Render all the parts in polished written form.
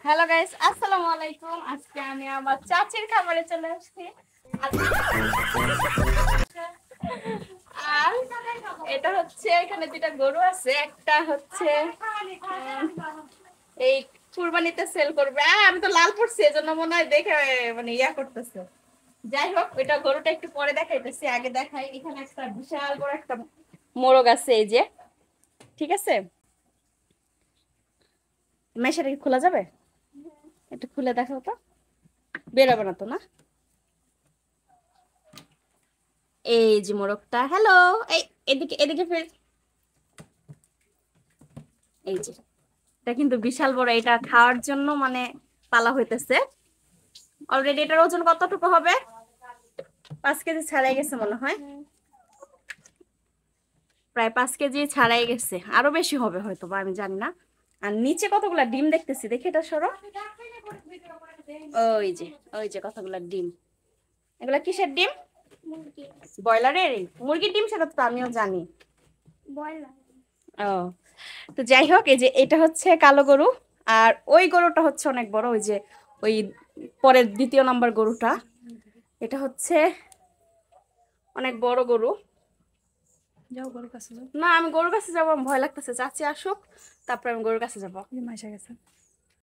Hello guys, আসসালামু আলাইকুম। আজকে আমি আমার চাচির খামারে চলে আসছি। আর এটা হচ্ছে এখানে দুটা গরু আছে, একটা হচ্ছে এই কুরবানিতে সেল করবে। আমি তো লাল পড়ছি, এজন্য মনে হয় দেখে মানে ইয়া করতেছে। যাই হোক, ওইটা গরুটা একটু পরে দেখাইতেছি, আগে দেখাই। এখানে একটা বিশাল বড় একটা মোরগ আছে, এই যে। ঠিক আছে, মেশাটা কি খোলা যাবে? একটু খুলে দেখাও তো। বেরোবে না তো, না? এই যে মোরগটা, হ্যালো। এই এদিকে এদিকে ফের। এই যে, এটা কিন্তু বিশাল বড়, এটা খাওয়ার জন্য মানে পালা হইতেছে। অলরেডি এটার ওজন কতটুকু হবে? 5 কেজি ছাড়াই গেছে মনে হয়। প্রায় 5 কেজি ছাড়াই গেছে, আরো বেশি হবে হয়তো বা, আমি জানি না। আর নিচে কতগুলা ডিম দেখতেছি, দেখে এটা সরো। ওই যে, ওই যে কতগুলা ডিম। এগুলা কিসের ডিম? ব্রয়লারের? মুরগির ডিম সেটা তো আমিও জানি। ও, তো যাই হোক, এই যে এটা হচ্ছে কালো গরু। আর ওই গরুটা হচ্ছে অনেক বড়, ওই যে ওই পরের দ্বিতীয় নাম্বার গরুটা। এটা হচ্ছে অনেক বড় গরু। যাও গরুর কাছে যাও। না, আমি গরুর কাছে যাবো, আমার ভয় লাগতেছে। চাচি আসুক, তারপর আমি গরুর কাছে যাবো। মাসা গেছে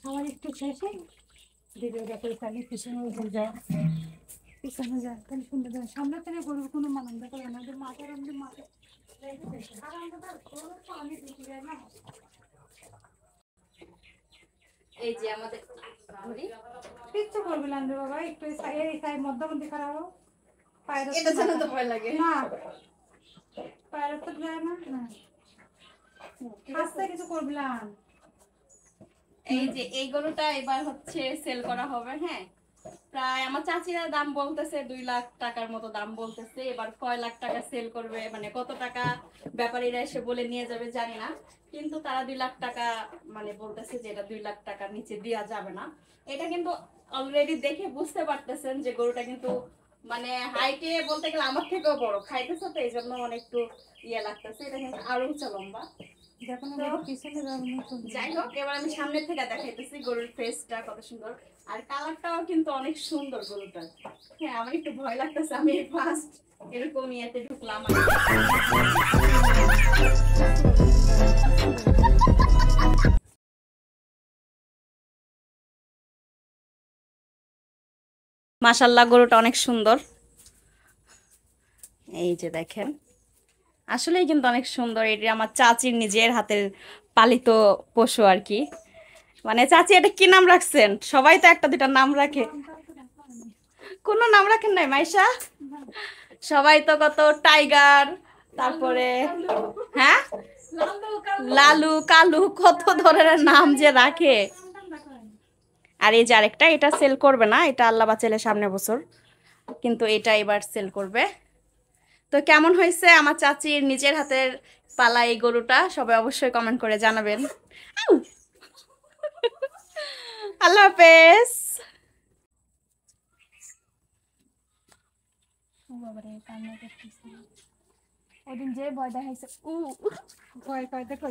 আমার একটু শেষে ভিডিওটা করে তাহলে পিছনে যায়, পিছনে যায় তাহলে শুনতে দেয়। সামনে থেকে গরুর কোনো মানন্দ করে না, মাথার আমাদের মাথা এই যে আমাদের ঘড়ি। কিচ্ছু করবি না রে বাবা, একটু এই সাইড মধ্যমধ্যে খারাপ হোক পায়ের এটা জানো তো ভয় লাগে না, পায়ের তো যায় না না, আস্তে কিছু করবি না। এই যে এই গরুটা এবার হচ্ছে সেল করা হবে। হ্যাঁ, প্রায় আমার চাচিরা দাম বলতেছে 2 লাখ টাকার মতো দাম বলতেছে। এবার কয় লাখ টাকা সেল করবে, মানে কত টাকা ব্যাপারীরা এসে বলে নিয়ে যাবে জানি না, কিন্তু তারা 2 লাখ টাকা মানে বলতেছে যে এটা 2 লাখ টাকার নিচে দেওয়া যাবে না। এটা কিন্তু অলরেডি দেখে বুঝতে পারতেছেন যে গরুটা কিন্তু মানে হাইটে বলতে গেলে আমার থেকেও বড়, খাইতেছে তো এই জন্য মানে একটু ইয়ে লাগতেছে। এটা কিন্তু আরো উঁচা লম্বা। যাই হোক, এবার আমি সামনে থেকে দেখাইতেছি গরুর ফেসটা কত সুন্দর, আর কালারটাও কিন্তু অনেক সুন্দর গরুটার। হ্যাঁ, আমার একটু ভয় লাগতেছে, আমি ফার্স্ট এরকম ইয়েতে ঢুকলাম। মাশাআল্লাহ, গরুটা অনেক সুন্দর। এই যে দেখেন, আসলেই কিন্তু অনেক সুন্দর। এটি আমার চাচির নিজের হাতের পালিত পশু আর কি। মানে চাচি এটা কি নাম রাখছেন? সবাই তো একটা দুটা নাম রাখে, কোনো নাম রাখেন নাই মাইশা? সবাই তো কত টাইগার, তারপরে হ্যাঁ লালু কালু, কত ধরনের নাম যে রাখে। আর এই যে আরেকটা, এটা সেল করবে না, এটা আল্লাহ বাঁচালে সামনে বছর, কিন্তু এটা এবার সেল করবে। তো কেমন হয়েছে আমার চাচির নিজের হাতের পালা এই গরুটা, সবাই অবশ্যই কমেন্ট করে জানাবেন। আউ! আল্লাহ হাফেজ। বাবারে কান্না করতেছে, ওদিন যে ভয় দেখাইছে ভয় পাই দেখো।